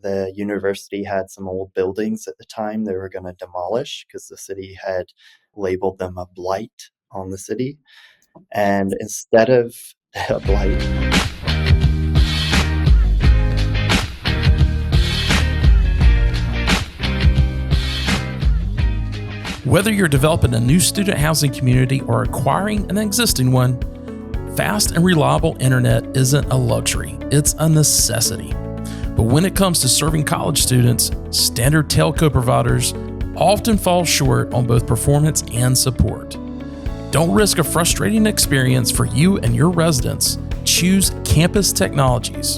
The university had some old buildings at the time they were going to demolish because the city had labeled them a blight on the city. And instead of a blight, whether you're developing a new student housing community or acquiring an existing one, fast and reliable internet isn't a luxury, it's a necessity. But when it comes to serving college students, standard telco providers often fall short on both performance and support. Don't risk a frustrating experience for you and your residents. Choose Campus Technologies,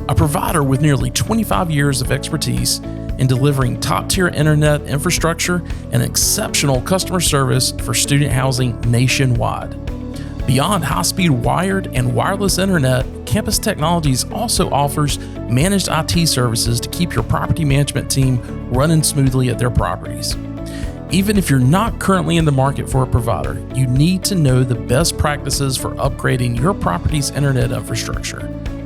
a provider with nearly 25 years of expertise in delivering top-tier internet infrastructure and exceptional customer service for student housing nationwide. Beyond high-speed wired and wireless internet, Campus Technologies also offers managed IT services to keep your property management team running smoothly at their properties. Even if you're not currently in the market for a provider, you need to know the best practices for upgrading your property's internet infrastructure.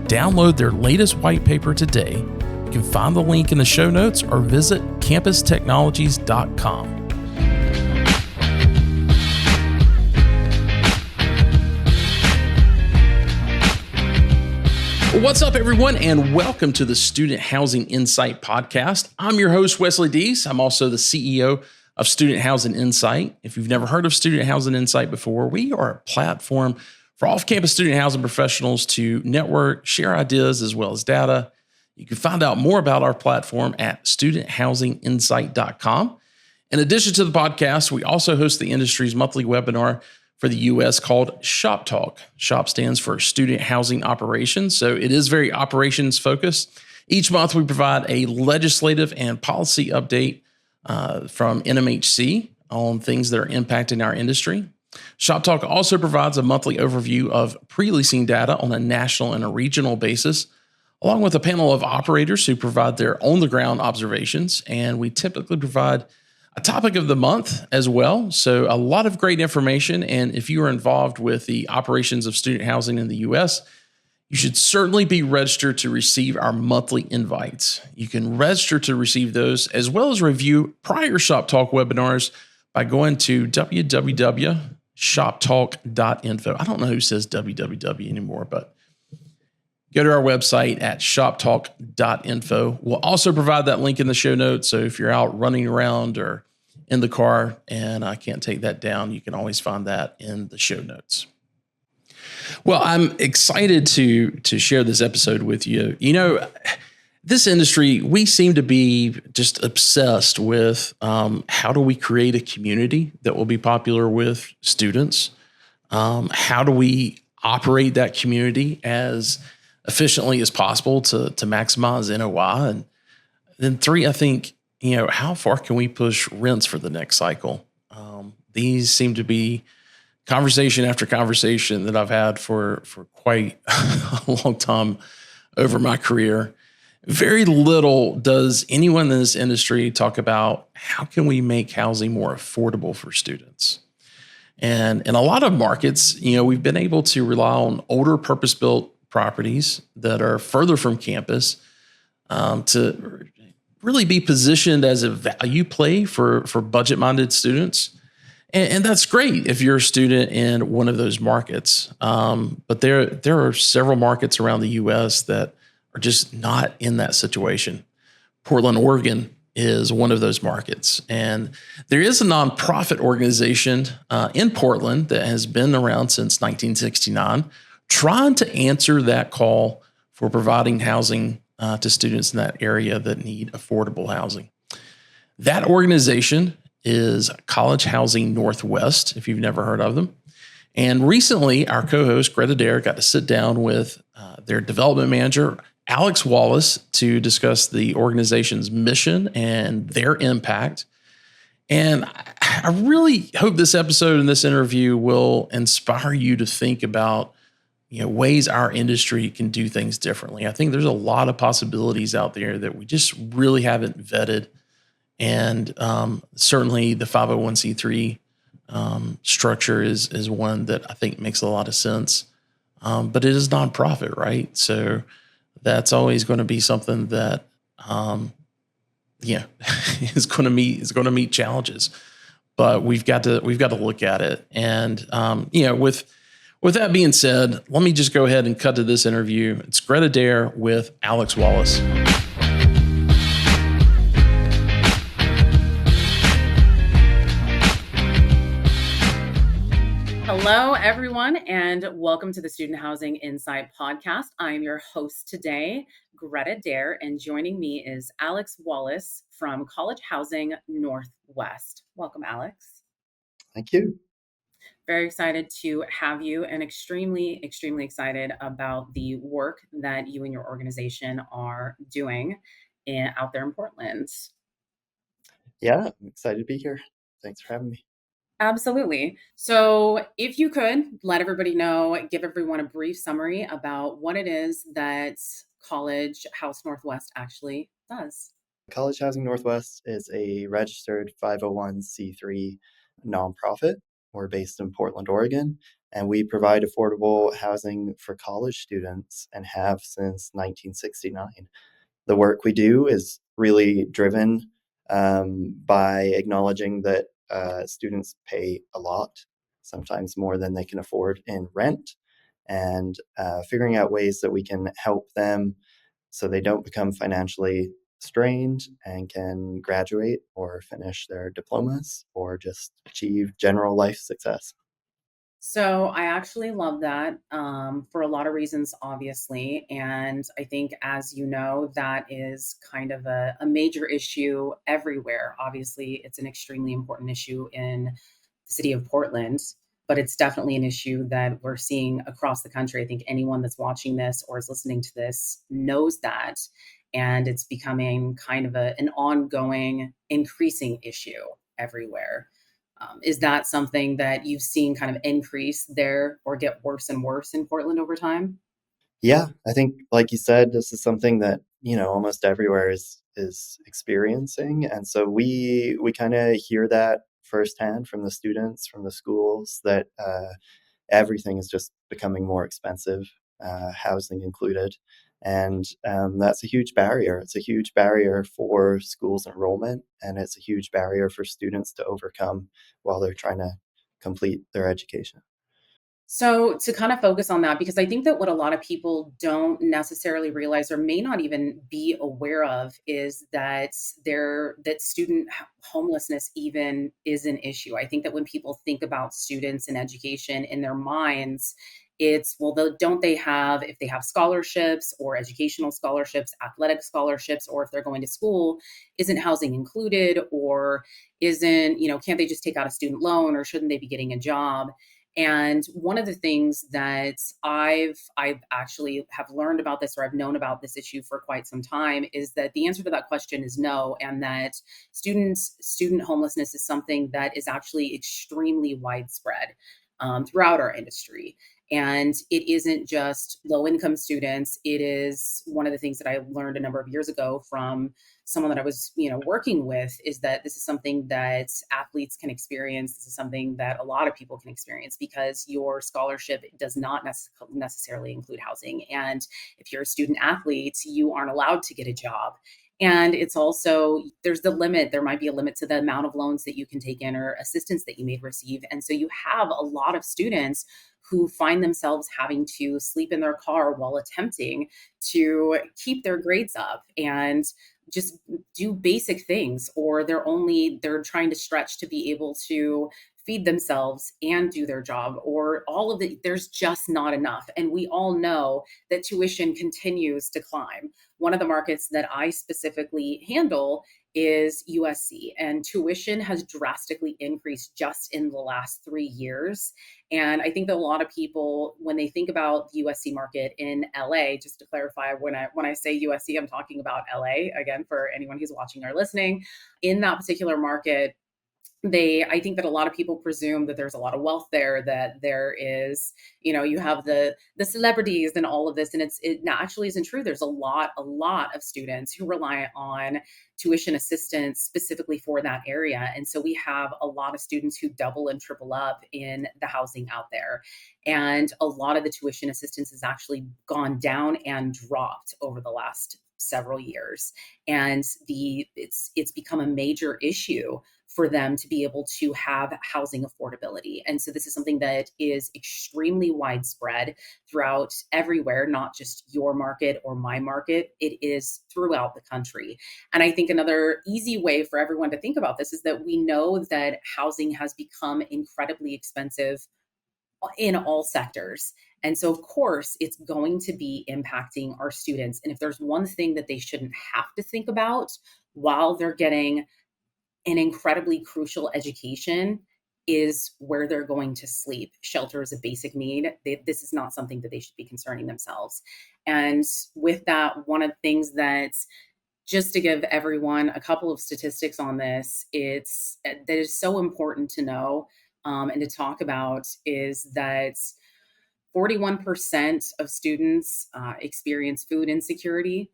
Download their latest white paper today. You can find the link in the show notes or visit campustechnologies.com. What's up, everyone, and welcome to the Student Housing Insight Podcast. I'm your host, Wesley Deese. I'm also the CEO of Student Housing Insight. If you've never heard of Student Housing Insight before, we are a platform for off-campus student housing professionals to network, share ideas, as well as data. You can find out more about our platform at studenthousinginsight.com. In addition to the podcast, we also host the industry's monthly webinar for the U.S. called Shop Talk. SHOP stands for Student Housing Operations, so it is very operations focused. Each month, we provide a legislative and policy update from NMHC on things that are impacting our industry. Shop Talk also provides a monthly overview of pre-leasing data on a national and a regional basis, along with a panel of operators who provide their on-the-ground observations. And we typically provide a topic of the month as well. So a lot of great information. And if you are involved with the operations of student housing in the U.S., you should certainly be registered to receive our monthly invites. You can register to receive those as well as review prior Shop Talk webinars by going to www.shoptalk.info. I don't know who says www anymore, but go to our website at shoptalk.info. We'll also provide that link in the show notes. So if you're out running around or in the car and I can't take that down, you can always find that in the show notes. Well, I'm excited to share this episode with you. You know, this industry, we seem to be just obsessed with how do we create a community that will be popular with students? How do we operate that community as efficiently as possible to maximize NOI? And then three, I think, you know, how far can we push rents for the next cycle? These seem to be conversation after conversation that I've had for quite a long time over my career. Very little does anyone in this industry talk about how can we make housing more affordable for students. And in a lot of markets, you know, we've been able to rely on older purpose-built properties that are further from campus to really be positioned as a value play for budget-minded students. And that's great if you're a student in one of those markets. But there are several markets around the U.S. that are just not in that situation. Portland, Oregon is one of those markets. And there is a nonprofit organization in Portland that has been around since 1969, trying to answer that call for providing housing to students in that area that need affordable housing. That organization is College Housing Northwest, if you've never heard of them. And recently, our co-host, Greta Dare, got to sit down with their development manager, Alex Wallace, to discuss the organization's mission and their impact. And I really hope this episode and this interview will inspire you to think about, you know, ways our industry can do things differently. I think there's a lot of possibilities out there that we just really haven't vetted. And certainly the 501c3 structure is one that I think makes a lot of sense. But it is nonprofit, right? So that's always going to be something that yeah, is going to meet challenges. But we've got to look at it. And with that being said, let me just go ahead and cut to this interview. It's Greta Dare with Alex Wallace. Hello, everyone, and welcome to the Student Housing Insight Podcast. I'm your host today, Greta Dare, and joining me is Alex Wallace from College Housing Northwest. Welcome, Alex. Thank you. Very excited to have you and extremely, extremely excited about the work that you and your organization are doing out there in Portland. Yeah, I'm excited to be here. Thanks for having me. Absolutely. So if you could let everybody know, give everyone a brief summary about what it is that College House Northwest actually does. College Housing Northwest is a registered 501c3 nonprofit. We're based in Portland, Oregon, and we provide affordable housing for college students and have since 1969. The work we do is really driven by acknowledging that students pay a lot, sometimes more than they can afford in rent, and figuring out ways that we can help them so they don't become financially strained and can graduate or finish their diplomas or just achieve general life success. So I actually love that for a lot of reasons, obviously. And I think, as you know, that is kind of a major issue everywhere. Obviously, it's an extremely important issue in the city of Portland, but it's definitely an issue that we're seeing across the country. I think anyone that's watching this or is listening to this knows that. And it's becoming kind of an ongoing, increasing issue everywhere. Is that something that you've seen kind of increase there or get worse and worse in Portland over time? Yeah, I think, like you said, this is something that almost everywhere is experiencing, and so we kind of hear that firsthand from the students, from the schools, that everything is just becoming more expensive, housing included, and that's a huge barrier. It's a huge barrier for schools enrollment, and it's a huge barrier for students to overcome while they're trying to complete their education. So to kind of focus on that, because I think that what a lot of people don't necessarily realize or may not even be aware of is that student homelessness even is an issue. I think that when people think about students and education in their minds, it's, well, don't they have, if they have scholarships or educational scholarships, athletic scholarships, or if they're going to school, isn't housing included, or isn't, can't they just take out a student loan, or shouldn't they be getting a job? And one of the things that I've actually have learned about this, or I've known about this issue for quite some time, is that the answer to that question is no, and that student homelessness is something that is actually extremely widespread throughout our industry. And it isn't just low income students. It is one of the things that I learned a number of years ago from someone that I was, working with, is that this is something that athletes can experience. This is something that a lot of people can experience because your scholarship does not necessarily include housing. And if you're a student athlete, you aren't allowed to get a job. And it's also, there's the limit, there might be a limit to the amount of loans that you can take in or assistance that you may receive. And so you have a lot of students who find themselves having to sleep in their car while attempting to keep their grades up and just do basic things, or they're trying to stretch to be able to feed themselves and do their job, or all of it. There's just not enough. And we all know that tuition continues to climb. One of the markets that I specifically handle is USC, and tuition has drastically increased just in the last 3 years. And I think that a lot of people, when they think about the USC market in LA, just to clarify, when I say USC, I'm talking about LA, again, for anyone who's watching or listening. In that particular market, I think that a lot of people presume that there's a lot of wealth there, that there is, you have the celebrities and all of this, and it actually isn't true. There's a lot of students who rely on tuition assistance specifically for that area. And so we have a lot of students who double and triple up in the housing out there. And a lot of the tuition assistance has actually gone down and dropped over the last several years, and it's become a major issue for them to be able to have housing affordability. And so this is something that is extremely widespread throughout everywhere, not just your market or my market. It is throughout the country. And I think another easy way for everyone to think about this is that we know that housing has become incredibly expensive in all sectors. And so, of course, it's going to be impacting our students. And if there's one thing that they shouldn't have to think about while they're getting an incredibly crucial education, is where they're going to sleep. Shelter is a basic need. This is not something that they should be concerning themselves. And with that, one of the things that, just to give everyone a couple of statistics on this, it's that is so important to know and to talk about, is that 41% of students experience food insecurity,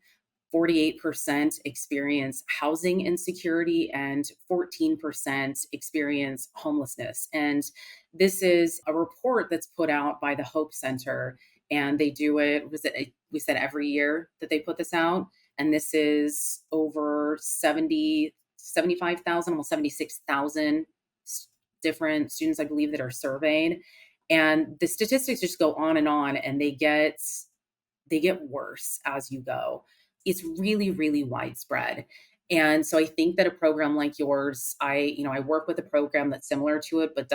48% experience housing insecurity, and 14% experience homelessness. And this is a report that's put out by the Hope Center. And they do it, we said every year that they put this out. And this is over 75,000, almost 76,000 different students, I believe, that are surveyed. And the statistics just go on, and they get worse as you go. It's really, really widespread. And so I think that a program like yours, I work with a program that's similar to it, but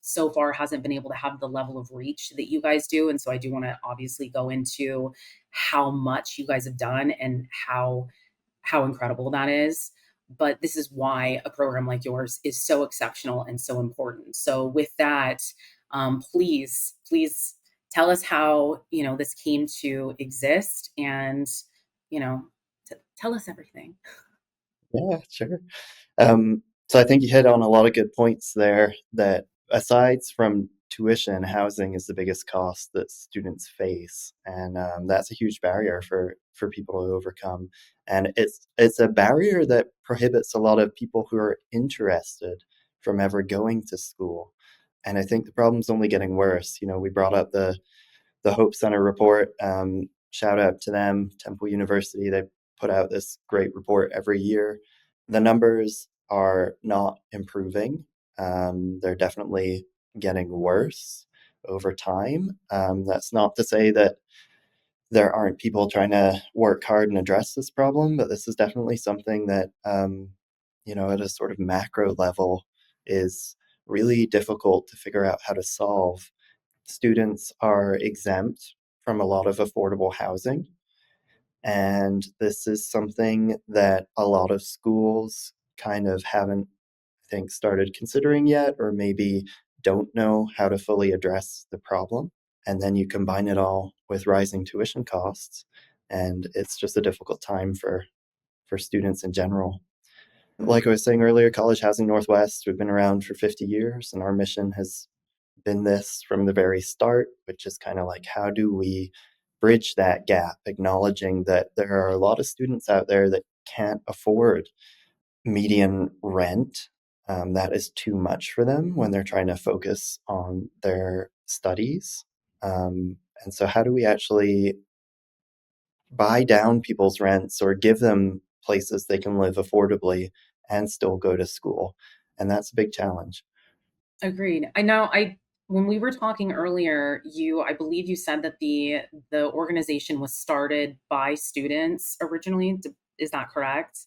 so far hasn't been able to have the level of reach that you guys do. And so I do want to obviously go into how much you guys have done and how incredible that is. But this is why a program like yours is so exceptional and so important. So with that, please tell us how this came to exist, and tell us everything. Yeah, sure. So I think you hit on a lot of good points there, that aside from tuition, housing is the biggest cost that students face. And that's a huge barrier for people to overcome. And it's a barrier that prohibits a lot of people who are interested from ever going to school. And I think the problem's only getting worse. We brought up the Hope Center report. Shout out to them, Temple University. They put out this great report every year. The numbers are not improving. They're definitely getting worse over time. That's not to say that there aren't people trying to work hard and address this problem, but this is definitely something that, at a sort of macro level, is really difficult to figure out how to solve. Students are exempt from a lot of affordable housing. And this is something that a lot of schools kind of haven't, I think, started considering yet, or maybe don't know how to fully address the problem. And then you combine it all with rising tuition costs, and it's just a difficult time for students in general. Like I was saying earlier, College Housing Northwest, we've been around for 50 years, and our mission has been this from the very start, which is kind of like, how do we bridge that gap, acknowledging that there are a lot of students out there that can't afford median rent. That is too much for them when they're trying to focus on their studies. And so how do we actually buy down people's rents or give them places they can live affordably and still go to school? And that's a big challenge. Agreed. I know. When we were talking earlier, I believe you said that the organization was started by students originally. Is that correct?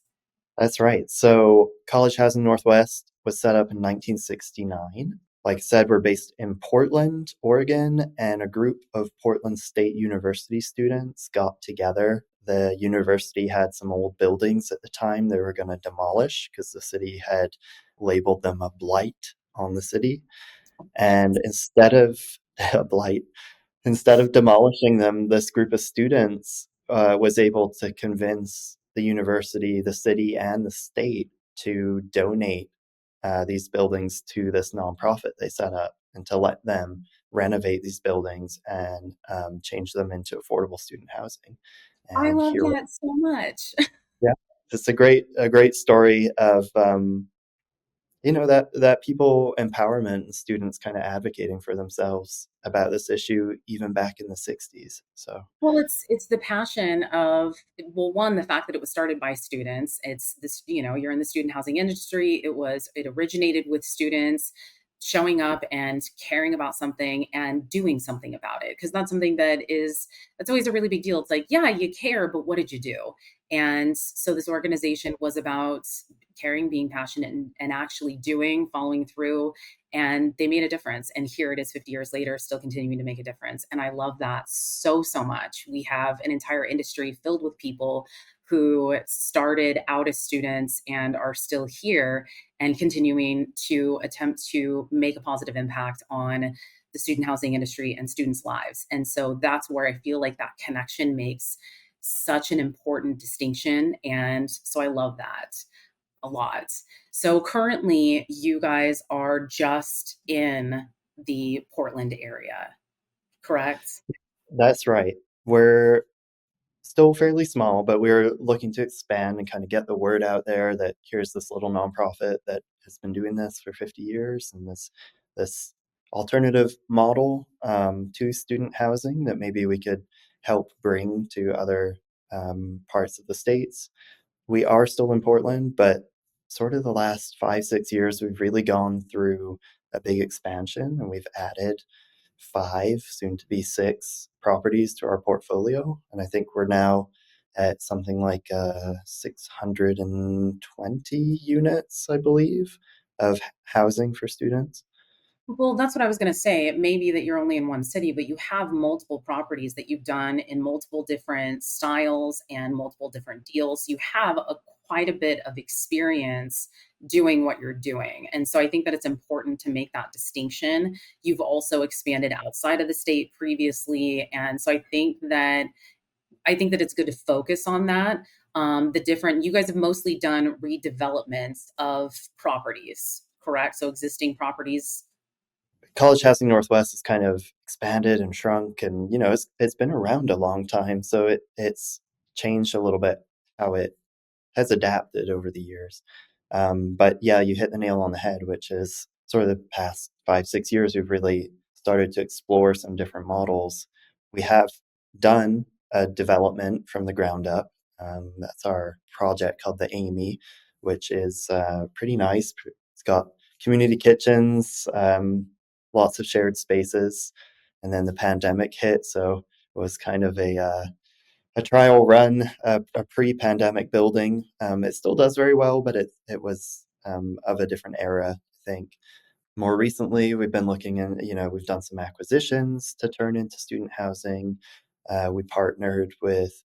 That's right. So College Housing Northwest was set up in 1969. Like I said, we're based in Portland, Oregon, and a group of Portland State University students got together. The university had some old buildings at the time they were going to demolish because the city had labeled them a blight on the city. And instead of a blight, instead of demolishing them, this group of students was able to convince the university, the city, and the state to donate these buildings to this nonprofit they set up, and to let them renovate these buildings and change them into affordable student housing. I And love here, that so much. yeah, it's a great story of that people empowerment and students kind of advocating for themselves about this issue even back in the 60s. So Well, it's the passion of, well, one, the fact that it was started by students. It's this, you're in the student housing industry. It originated with students showing up and caring about something and doing something about it. Because that's something that's always a really big deal. It's like, yeah, you care, but what did you do? And so this organization was about caring, being passionate, and actually doing, following through, and they made a difference. And here it is 50 years later, still continuing to make a difference. And I love that so, so much. We have an entire industry filled with people who started out as students and are still here and continuing to attempt to make a positive impact on the student housing industry and students' lives. And so that's where I feel like that connection makes such an important distinction. And so I love that a lot. So currently, you guys are just in the Portland area, correct? that's right. We're still fairly small, but we're looking to expand and kind of get the word out there that here's this little nonprofit that has been doing this for 50 years, and this alternative model to student housing that maybe we could help bring to other parts of the states. We are still in Portland, but sort of the last 5, 6 years, we've really gone through a big expansion, and we've added 5, soon to be 6 properties to our portfolio. And I think we're now at something like 620 units, I believe, of housing for students. Well, that's what I was going to say. It may be that you're only in one city, but you have multiple properties that you've done in multiple different styles and multiple different deals. You have quite a bit of experience doing what you're doing. And so I think that it's important to make that distinction. You've also expanded outside of the state previously. And so I think that it's good to focus on that. You guys have mostly done redevelopments of properties, correct? So existing properties. College Housing Northwest has kind of expanded and shrunk, and it's been around a long time, so it's changed a little bit how it has adapted over the years. But yeah, you hit the nail on the head, which is sort of the past 5, 6 years, we've really started to explore some different models. We have done a development from the ground up. That's our project called the Amy, which is pretty nice. It's got community kitchens, lots of shared spaces, and then the pandemic hit, so it was kind of a trial run, a pre-pandemic building. It still does very well, but it was of a different era, I think. More recently, we've been looking in, we've done some acquisitions to turn into student housing. We partnered with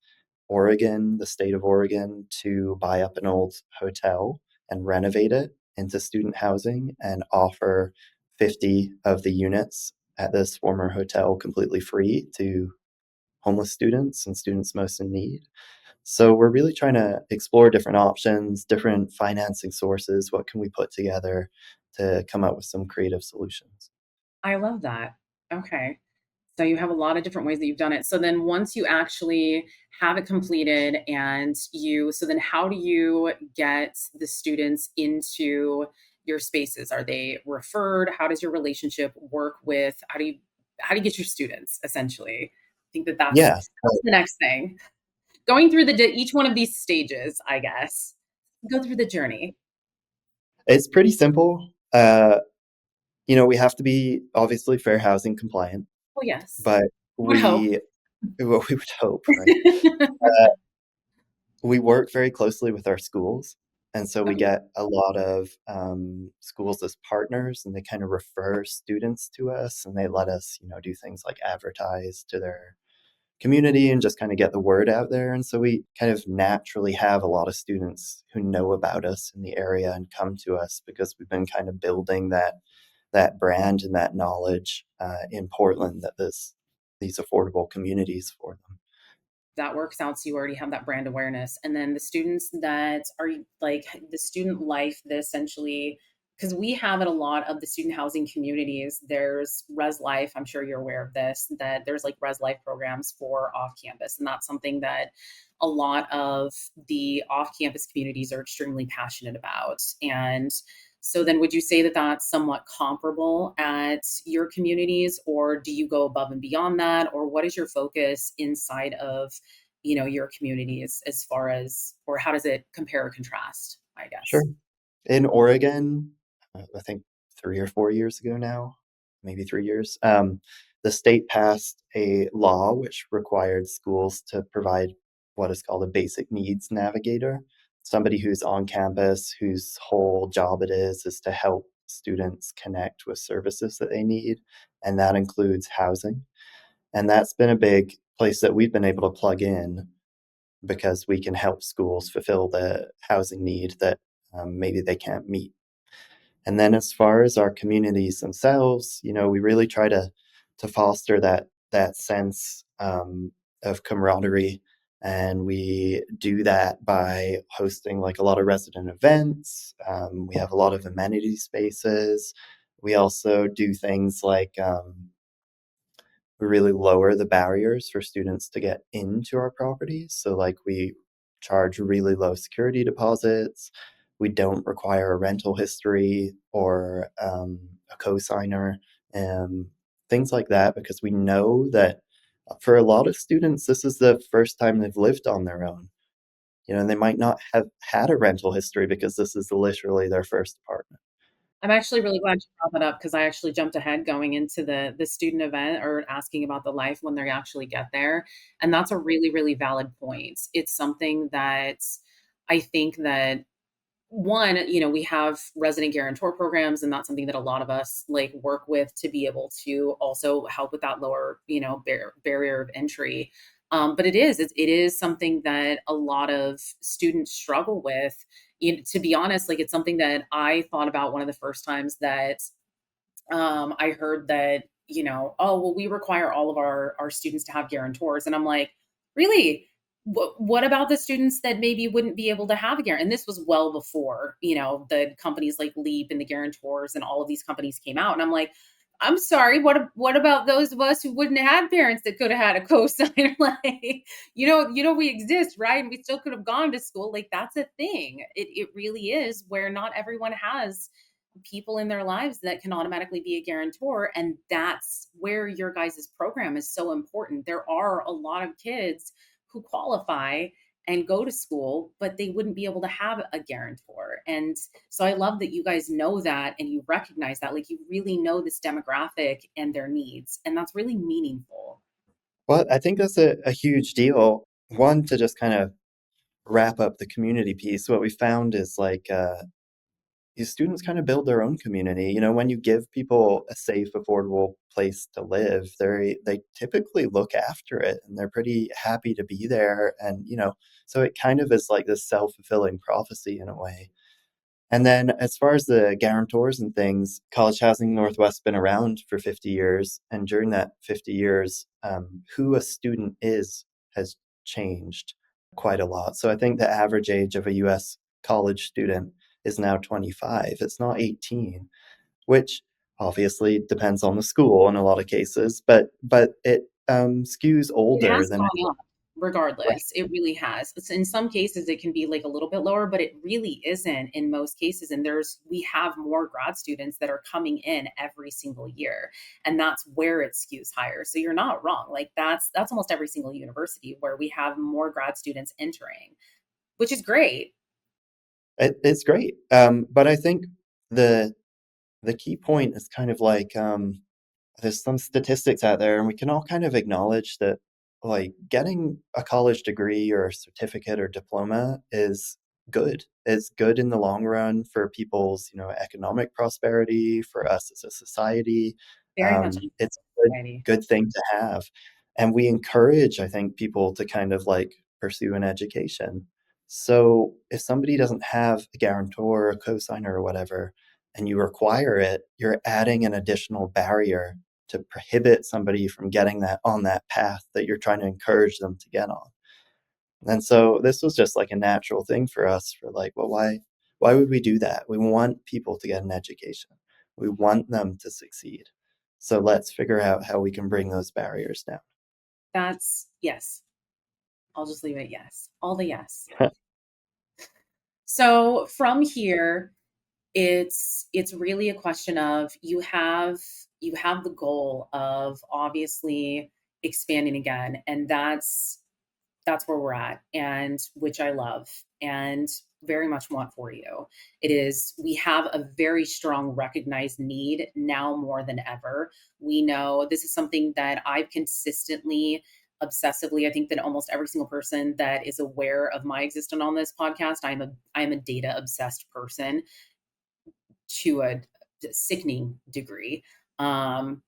Oregon, the state of Oregon, to buy up an old hotel and renovate it into student housing and offer 50 of the units at this former hotel completely free to homeless students and students most in need. So we're really trying to explore different options, different financing sources. What can we put together to come up with some creative solutions? I love that. Okay. So you have a lot of different ways that you've done it. So then once you actually have it completed so then how do you get the students into your spaces? Are they referred? How does your relationship work with, how do you get your students essentially? I think that Yeah, that's the next thing. Going through each one of these stages, I guess. Go through the journey. it's pretty simple. We have to be obviously fair housing compliant, Oh yes. but Would hope. we, well, we would hope, right? Uh, we work very closely with our schools. And so we Okay. get a lot of schools as partners, and they kind of refer students to us, and they let us, do things like advertise to their community and just kind of get the word out there. And so we kind of naturally have a lot of students who know about us in the area and come to us because we've been kind of building that brand and that knowledge in Portland, that these affordable communities for them. That works out. So you already have that brand awareness. And then the students that are like the student life that essentially, because we have in a lot of the student housing communities, there's Res Life. I'm sure you're aware of this, that there's like Res Life programs for off campus. And that's something that a lot of the off campus communities are extremely passionate about. And So then would you say that that's somewhat comparable at your communities, or do you go above and beyond that? Or what is your focus inside of, your communities as far as, or how does it compare or contrast, I Sure. guess? In Oregon, I think 3 or 4 years ago now, maybe 3 years, the state passed a law which required schools to provide what is called a basic needs navigator, somebody who's on campus, whose whole job it is to help students connect with services that they need, and that includes housing. And that's been a big place that we've been able to plug in because we can help schools fulfill the housing need that maybe they can't meet. And then as far as our communities themselves, we really try to foster that sense of camaraderie, and we do that by hosting like a lot of resident events. We have a lot of amenity spaces. We also do things like we really lower the barriers for students to get into our properties. So, like, we charge really low security deposits. We don't require a rental history or a cosigner, and things like that, because we know that for a lot of students, this is the first time they've lived on their own. And they might not have had a rental history because this is literally their first apartment. I'm actually really glad you brought that up because I actually jumped ahead going into the student event or asking about the life when they actually get there, and that's a really, really valid point. It's something that I think that one, we have resident guarantor programs, and that's something that a lot of us like work with to be able to also help with that lower, barrier of entry. But it is something that a lot of students struggle with. To be honest, like it's something that I thought about one of the first times that I heard that, oh, well, we require all of our students to have guarantors. And I'm like, really? What about the students that maybe wouldn't be able to have a guarantor? And this was well before, the companies like Leap and the guarantors and all of these companies came out. And I'm like, I'm sorry, what about those of us who wouldn't have had parents that could have had a cosigner? Like, we exist, right? And we still could have gone to school. Like that's a thing. It really is where not everyone has people in their lives that can automatically be a guarantor. And that's where your guys' program is so important. There are a lot of kids who qualify and go to school, but they wouldn't be able to have a guarantor. And so I love that you guys know that and you recognize that, like you really know this demographic and their needs. And that's really meaningful. Well, I think that's a huge deal. One, to just kind of wrap up the community piece, what we found is like these students kind of build their own community. When you give people a safe, affordable place to live, they typically look after it and they're pretty happy to be there. And, so it kind of is like this self-fulfilling prophecy in a way. And then as far as the guarantors and things, College Housing Northwest's been around for 50 years. And during that 50 years, who a student is has changed quite a lot. So I think the average age of a US college student is now 25. It's not 18, which obviously depends on the school in a lot of cases, but it skews It older has than gone up right. regardless. It really has. In some cases, it can be like a little bit lower, but it really isn't in most cases. And we have more grad students that are coming in every single year. And that's where it skews higher. So you're not wrong. Like that's almost every single university where we have more grad students entering, which is great. It's great. But I think the the key point is kind of like there's some statistics out there, and we can all kind of acknowledge that, like, getting a college degree or a certificate or diploma is good. It's good in the long run for people's, economic prosperity, for us as a society. Very much in It's a society. good thing to have. And we encourage, I think, people to kind of like pursue an education. So if somebody doesn't have a guarantor or a cosigner or whatever, and you require it, you're adding an additional barrier to prohibit somebody from getting that on that path that you're trying to encourage them to get on. And so this was just like a natural thing for us for like, well, why would we do that? We want people to get an education. We want them to succeed. So let's figure out how we can bring those barriers down. That's yes. I'll just leave it yes. All the yes. So from here, It's really a question of you have the goal of obviously expanding again, and that's where we're at, and which I love and very much want for you. It is, we have a very strong recognized need now more than ever. We know this is something that I've consistently, obsessively, I think that almost every single person that is aware of my existence on this podcast, I'm a data obsessed person to a sickening degree. I'm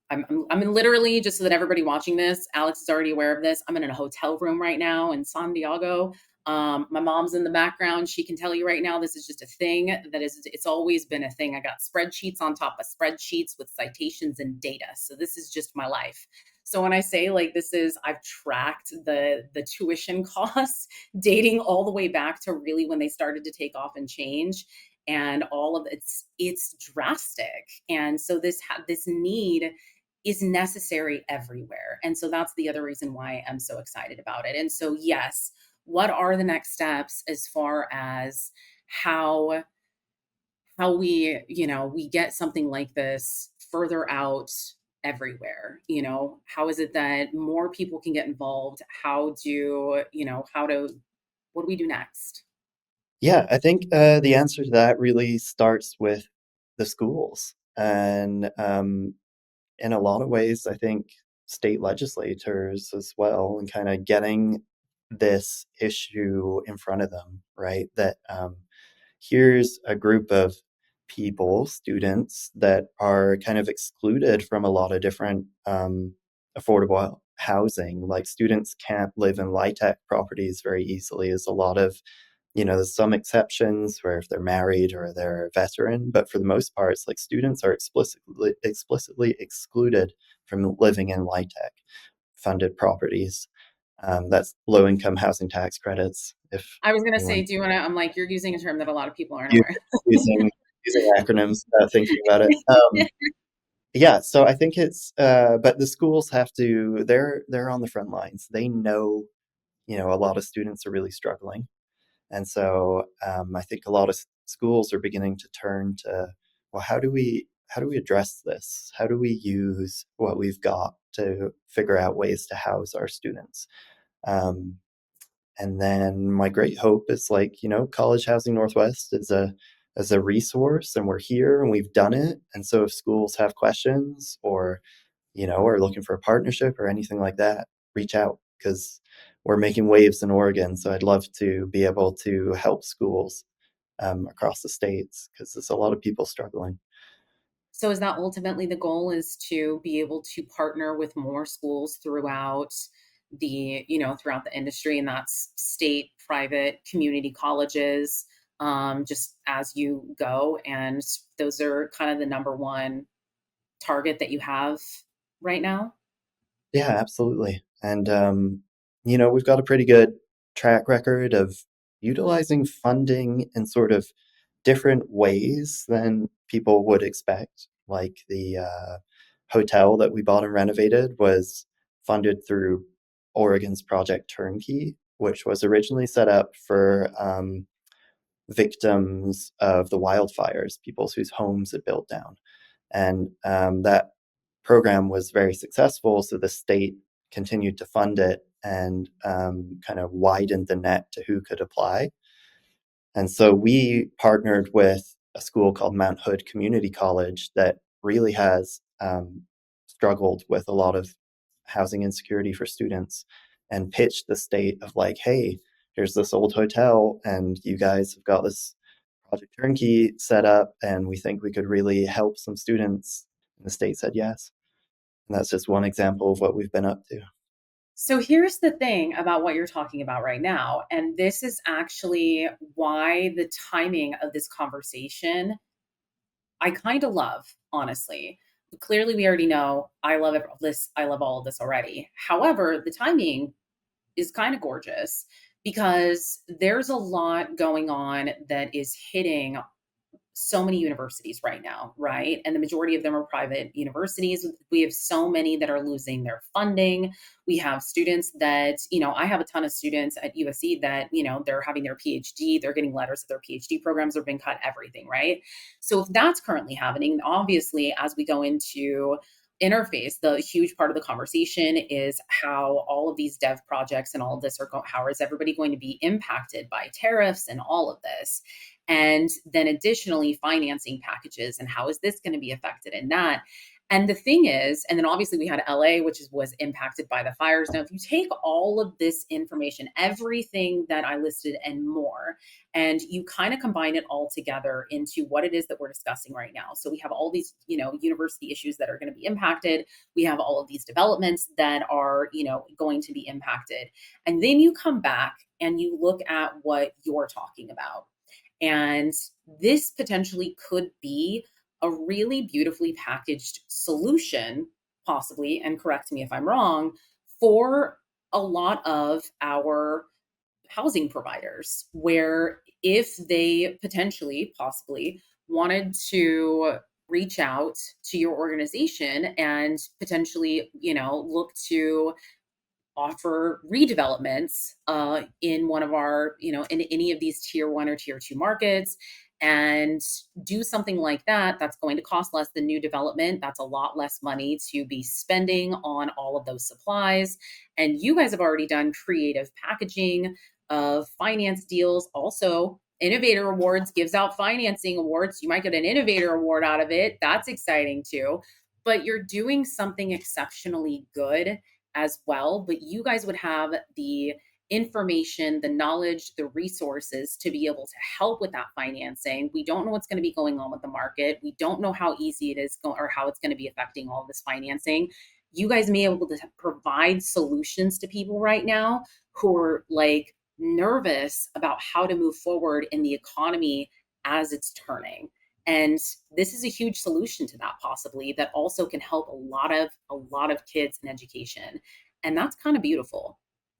literally, just so that everybody watching this, Alex is already aware of this. I'm in a hotel room right now in San Diego. My mom's in the background. She can tell you right now, this is just a thing that is, it's always been a thing. I got spreadsheets on top of spreadsheets with citations and data. So this is just my life. So when I say like this is, I've tracked the tuition costs dating all the way back to really when they started to take off and change, and all of it's drastic. And so this need is necessary everywhere, and so that's the other reason why I'm so excited about it. And so yes, what are the next steps as far as how we, we get something like this further out everywhere? How is it that more people can get involved? What do we do next? Yeah, I think the answer to that really starts with the schools. And in a lot of ways, I think state legislators as well, and kind of getting this issue in front of them, right? That here's a group of people, students, that are kind of excluded from a lot of different affordable housing. Like students can't live in LIHTC properties very easily. There's a lot of, there's some exceptions where if they're married or they're a veteran, but for the most part, it's like students are explicitly excluded from living in LIHTC funded properties. That's low income housing tax credits. If I was gonna anyone say, do you wanna, I'm like, you're using a term that a lot of people aren't u- aware. using acronyms, thinking about it. Yeah, so I think it's, but the schools have to. They're on the front lines. They know, a lot of students are really struggling. And so I think a lot of schools are beginning to turn to, well, how do we address this? How do we use what we've got to figure out ways to house our students? Um, and then my great hope is, like, College Housing Northwest is a resource, and we're here and we've done it. And so if schools have questions, or are looking for a partnership or anything like that, reach out, because we're making waves in Oregon. So I'd love to be able to help schools across the states, because there's a lot of people struggling. So is that ultimately the goal, is to be able to partner with more schools throughout throughout the industry, and that's state, private, community colleges, just as you go, and those are kind of the number one target that you have right now? Yeah, absolutely. And, we've got a pretty good track record of utilizing funding in sort of different ways than people would expect. Like the hotel that we bought and renovated was funded through Oregon's Project Turnkey, which was originally set up for victims of the wildfires, people whose homes had built down. And that program was very successful, so the state continued to fund it and kind of widened the net to who could apply. And so we partnered with a school called Mount Hood Community College that really has struggled with a lot of housing insecurity for students, and pitched the state of, like, hey, here's this old hotel, and you guys have got this Project Turnkey set up, and we think we could really help some students. And the state said yes. And that's just one example of what we've been up to. So here's the thing about what you're talking about right now, and this is actually why the timing of this conversation I kind of love, honestly. Clearly, we already know I love this. I love all of this already. However, the timing is kind of gorgeous because there's a lot going on that is hitting so many universities right now, right? And the majority of them are private universities. We have so many that are losing their funding. We have students that, I have a ton of students at USC that, they're having their PhD, they're getting letters that their PhD programs are being cut, everything, right? So if that's currently happening, obviously, as we go into interface, the huge part of the conversation is how all of these dev projects and all of this how is everybody going to be impacted by tariffs and all of this? And then additionally, financing packages and how is this going to be affected in that? And the thing is, and then obviously we had LA, which was impacted by the fires. Now, if you take all of this information, everything that I listed and more, and you kind of combine it all together into what it is that we're discussing right now. So we have all these, university issues that are going to be impacted. We have all of these developments that are, going to be impacted. And then you come back and you look at what you're talking about. And this potentially could be a really beautifully packaged solution, possibly, and correct me if I'm wrong, for a lot of our housing providers, where if they potentially, possibly wanted to reach out to your organization and potentially, look to offer redevelopments in one of our, in any of these tier one or tier two markets and do something like that, that's going to cost less than new development. That's a lot less money to be spending on all of those supplies. And you guys have already done creative packaging of finance deals. Also, Innovator Awards gives out financing awards. You might get an Innovator Award out of it. That's exciting too. But you're doing something exceptionally good as well. But you guys would have the information, the knowledge, the resources to be able to help with that financing. We don't know what's going to be going on with the market. We don't know how easy it is or how it's going to be affecting all this financing. You guys may be able to provide solutions to people right now who are like nervous about how to move forward in the economy as it's turning. And this is a huge solution to that, possibly, that also can help a lot of kids in education. And that's kind of beautiful.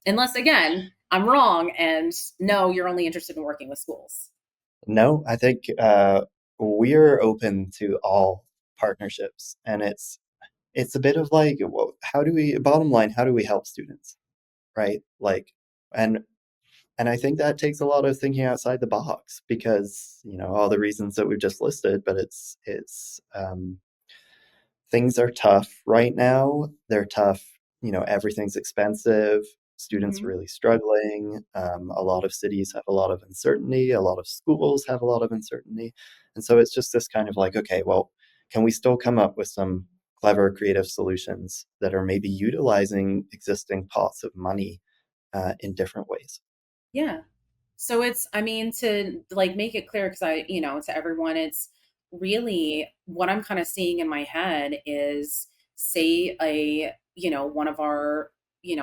Unless, again, I'm wrong and no, you're only interested in working with schools. No, I think we're open to all partnerships, and it's a bit of like, well, how do we, bottom line, how do we help students, right? Like, and and I think that takes a lot of thinking outside the box because, all the reasons that we've just listed, but it's things are tough right now. They're tough, everything's expensive. Students are Mhm. really struggling. A lot of cities have a lot of uncertainty. A lot of schools have a lot of uncertainty. And so it's just this kind of like, okay, well, can we still come up with some clever, creative solutions that are maybe utilizing existing pots of money in different ways? Yeah. So it's, I mean, to like make it clear, because to everyone, it's really what I'm kind of seeing in my head is, say, one of our,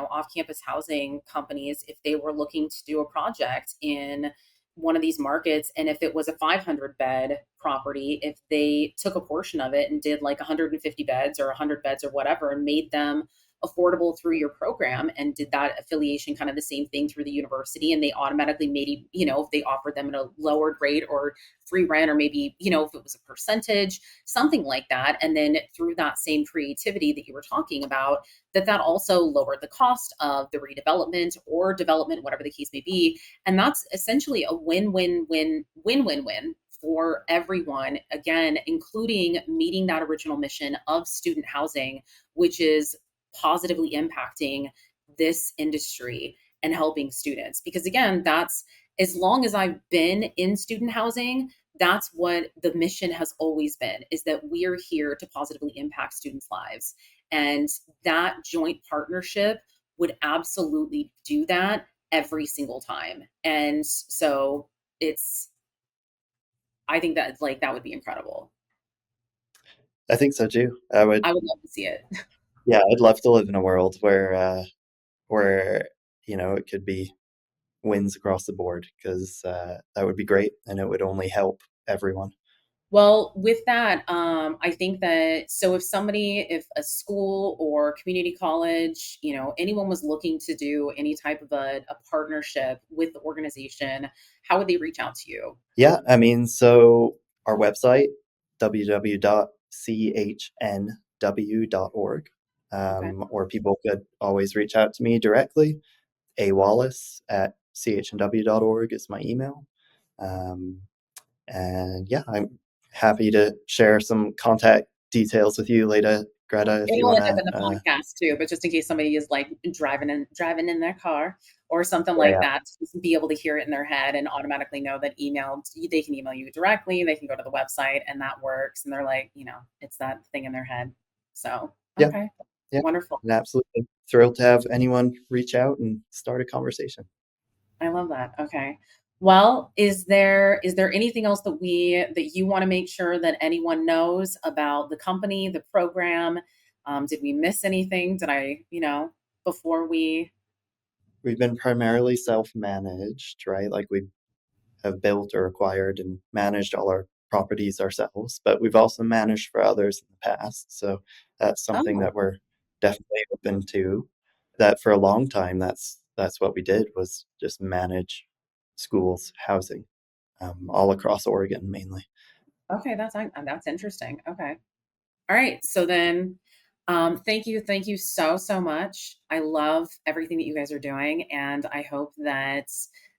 off campus housing companies, if they were looking to do a project in one of these markets, and if it was a 500 bed property, if they took a portion of it and did like 150 beds or 100 beds or whatever, and made them affordable through your program and did that affiliation kind of the same thing through the university, and they automatically maybe, if they offered them at a lowered rate or free rent, or maybe, if it was a percentage, something like that, and then through that same creativity that you were talking about, that also lowered the cost of the redevelopment or development, whatever the case may be. And that's essentially a win-win-win-win-win-win for everyone, again, including meeting that original mission of student housing, which is positively impacting this industry and helping students. Because again, that's, as long as I've been in student housing, that's what the mission has always been, is that we're here to positively impact students' lives. And that joint partnership would absolutely do that every single time. And so it's, I think that like that would be incredible. I think so too. I would love to see it. Yeah, I'd love to live in a world where it could be wins across the board because that would be great and it would only help everyone. Well, with that, I think that, so if a school or community college, anyone was looking to do any type of a partnership with the organization, how would they reach out to you? Yeah, I mean, so our website, www.chnw.org. Okay. Or people could always reach out to me directly. awallace@chnw.org is my email. And yeah, I'm happy to share some contact details with you later, Greta, if you It'll want end up in the to. podcast too, but just in case somebody is like driving in their car or something Yeah, like yeah, that, just be able to hear it in their head and automatically know that they can email you directly, they can go to the website and that works. And they're like, it's that thing in their head. So, yeah, okay, yeah, wonderful. and absolutely thrilled to have anyone reach out and start a conversation. I love that. Okay. Well, is there anything else that you want to make sure that anyone knows about the company, the program? Did we miss anything? Did I, before we? We've been primarily self-managed, right? Like we have built or acquired and managed all our properties ourselves, but we've also managed for others in the past. So that's something Oh, that we're definitely open to. That for a long time, that's what we did, was just manage schools, housing, all across Oregon mainly. okay. That's interesting. Okay. All right. So then, thank you so much. I love everything that you guys are doing, and I hope that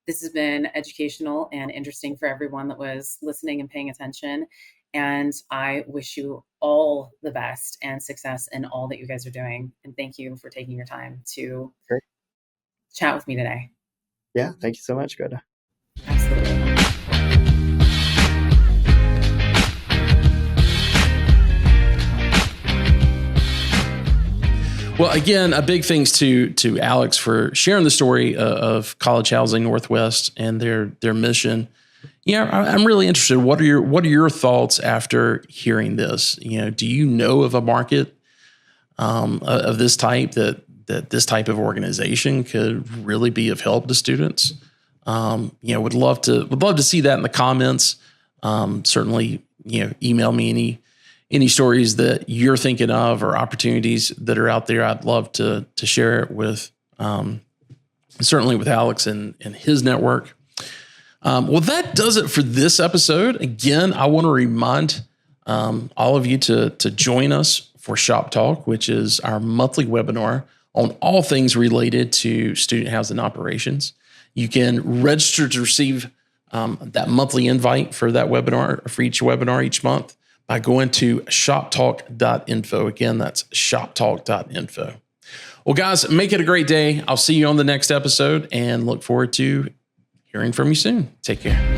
this has been educational and interesting for everyone that was listening and paying attention. And I wish you all the best and success in all that you guys are doing. And thank you for taking your time to Great. chat with me today. Yeah, thank you so much, Greta. Absolutely. Well, again, a big thanks to Alex for sharing the story of College Housing Northwest and their mission. Yeah, I'm really interested. What are your thoughts after hearing this? Do you know of a market of this type that this type of organization could really be of help to students? Would love to see that in the comments. Certainly, email me any stories that you're thinking of or opportunities that are out there. I'd love to share it with certainly with Alex and his network. Well, that does it for this episode. Again, I want to remind all of you to join us for Shop Talk, which is our monthly webinar on all things related to student housing operations. You can register to receive that monthly invite for that webinar, for each webinar each month, by going to shoptalk.info. Again, that's shoptalk.info. Well, guys, make it a great day. I'll see you on the next episode and look forward to hearing from you soon. Take care.